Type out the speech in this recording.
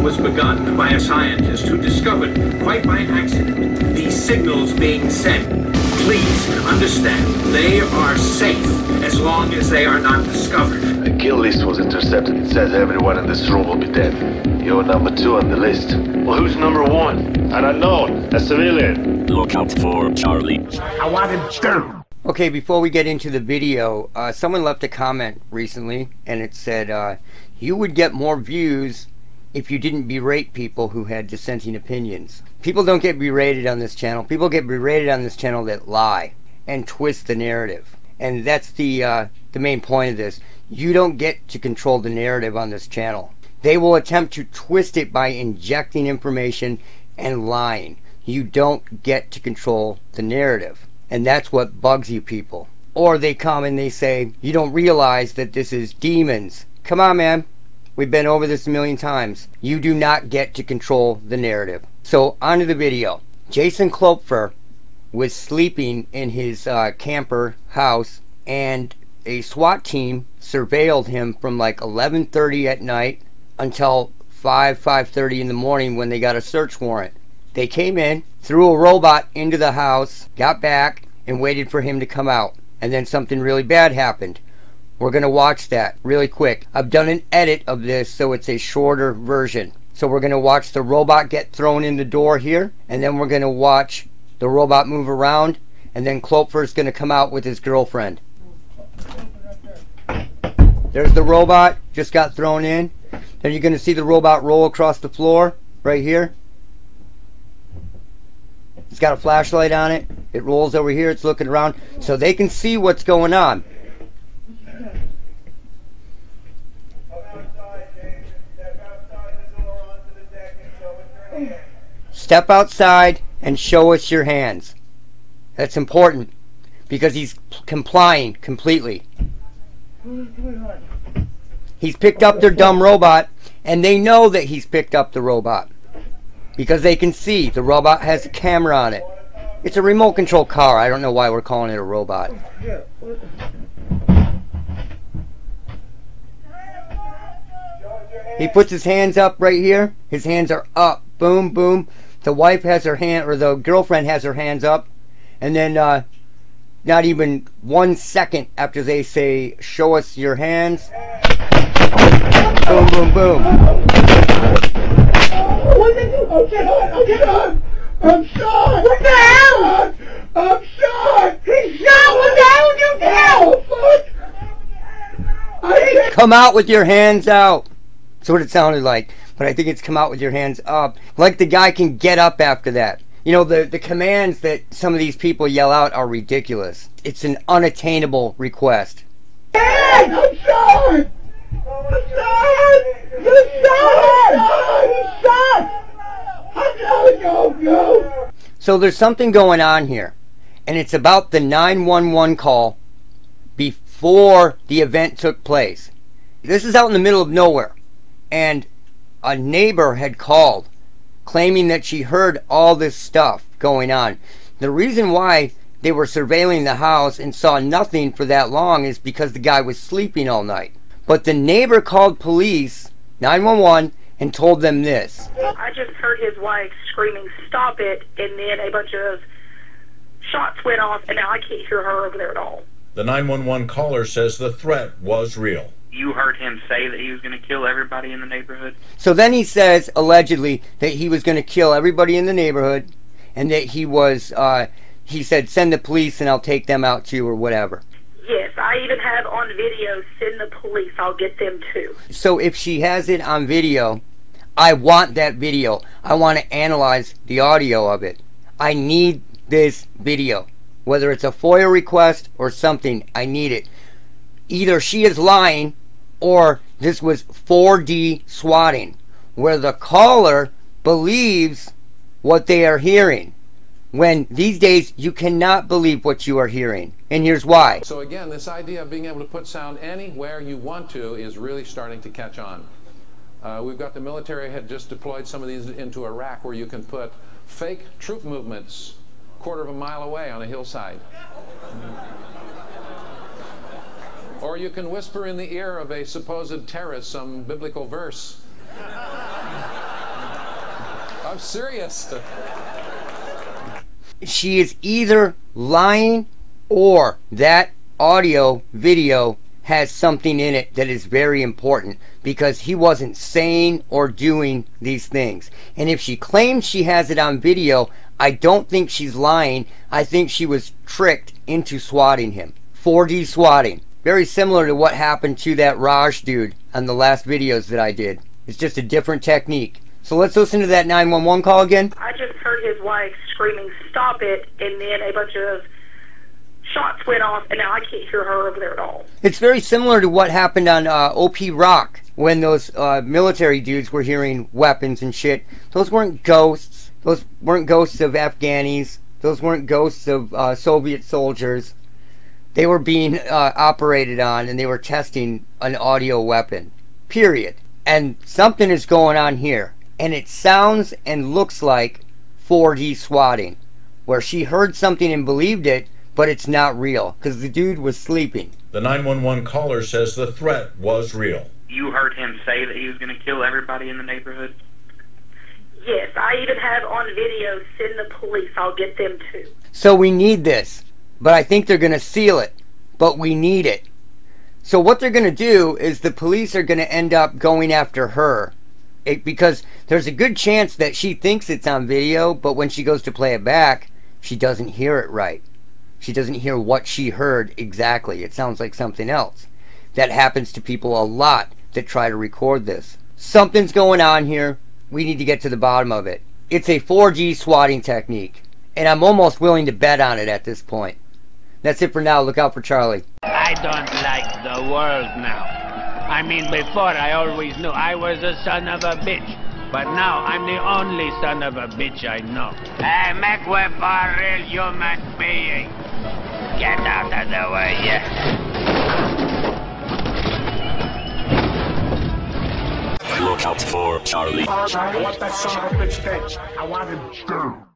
was begun by a scientist who discovered, quite by accident, these signals being sent. Please understand, they are safe as long as they are not discovered. A kill list was intercepted. It says everyone in this room will be dead. You're number 2 on the list. Well, who's number 1? An unknown, a civilian. Look out for Charlie. I want him down. Okay, before we get into the video, someone left a comment recently, and it said, you would get more views if you didn't berate people who had dissenting opinions. People don't get berated on this channel. People get berated on this channel that lie and twist the narrative. And that's the main point of this. You don't get to control the narrative on this channel. They will attempt to twist it by injecting information and lying. You don't get to control the narrative. And that's what bugs you people. Or they come and they say, you don't realize that this is demons. Come on, man. We've been over this a million times. You do not get to control the narrative. So, on to the video. Jason Kloepfer was sleeping in his camper house, and a SWAT team surveilled him from like 11:30 at night until 5:30 in the morning when they got a search warrant. They came in, threw a robot into the house, got back, and waited for him to come out. And then something really bad happened. We're going to watch that really quick. I've done an edit of this so it's a shorter version. So we're going to watch the robot get thrown in the door here, and then we're going to watch the robot move around, and then Kloepfer's going to come out with his girlfriend. There's the robot, just got thrown in. Then you're going to see the robot roll across the floor, right here. It's got a flashlight on it. It rolls over here, it's looking around, so they can see what's going on. Step outside and show us your hands. That's important because he's complying completely. He's picked up their dumb robot, and they know that he's picked up the robot because they can see the robot has a camera on it. It's a remote control car. I don't know why we're calling it a robot. He puts his hands up right here. His hands are up. Boom, boom. The wife has her hand, or the girlfriend has her hands up. And then not even 1 second after they say, show us your hands. Boom, boom, boom. What did you do? Oh, get on! Oh, get on! I'm shot! What the hell? I'm shot! He's shot! What the hell did you do? Fuck! Come out with your hands out. That's what it sounded like. But I think it's come out with your hands up. Like the guy can get up after that. You know, the commands that some of these people yell out are ridiculous. It's an unattainable request. I'm shot! I'm shot! You're shot! You're shot! Go! So there's something going on here. And it's about the 911 call before the event took place. This is out in the middle of nowhere. And a neighbor had called claiming that she heard all this stuff going on. The reason why they were surveilling the house and saw nothing for that long is because the guy was sleeping all night. But the neighbor called police, 911, and told them this. I just heard his wife screaming, "Stop it," and then a bunch of shots went off, and now I can't hear her over there at all. The 911 caller says the threat was real. You heard him say that he was going to kill everybody in the neighborhood? So then he says, allegedly, that he was going to kill everybody in the neighborhood, and that he was, he said, send the police and I'll take them out too, or whatever. Yes, I even have on video, send the police, I'll get them too. So if she has it on video, I want that video. I want to analyze the audio of it. I need this video. Whether it's a FOIA request or something, I need it. Either she is lying or this was 4D swatting, where the caller believes what they are hearing, when these days you cannot believe what you are hearing. And here's why. So again, this idea of being able to put sound anywhere you want to is really starting to catch on. We've got the military had just deployed some of these into Iraq, where you can put fake troop movements a quarter of a mile away on a hillside. Or you can whisper in the ear of a supposed terrorist some biblical verse. I'm serious. She is either lying or that audio video has something in it that is very important, because he wasn't saying or doing these things. And if she claims she has it on video, I don't think she's lying. I think she was tricked into swatting him. 4D swatting. Very similar to what happened to that Raj dude on the last videos that I did. It's just a different technique. So let's listen to that 911 call again. I just heard his wife screaming, "Stop it," and then a bunch of shots went off, and now I can't hear her over there at all. It's very similar to what happened on OP Rock when those military dudes were hearing weapons and shit. Those weren't ghosts. Those weren't ghosts of Afghanis. Those weren't ghosts of Soviet soldiers. They were being operated on, and they were testing an audio weapon. Period. And something is going on here. And it sounds and looks like 4D swatting, where she heard something and believed it, but it's not real, because the dude was sleeping. The 911 caller says the threat was real. You heard him say that he was going to kill everybody in the neighborhood? Yes, I even have on video, send the police, I'll get them too. So we need this, but I think they're going to seal it, but we need it. So what they're going to do is the police are going to end up going after her, because there's a good chance that she thinks it's on video, but when she goes to play it back, she doesn't hear it right. She doesn't hear what she heard exactly. It sounds like something else. That happens to people a lot that try to record this. Something's going on here. We need to get to the bottom of it. It's a 4G swatting technique, and I'm almost willing to bet on it at this point. That's it for now. Look out for Charlie. I don't like the world now. I mean, before I always knew I was a son of a bitch. But now I'm the only son of a bitch I know. Hey, make way for a real human being. Get out of the way, yeah. Look out for Charlie. I want that son of a bitch dead. I want him dead.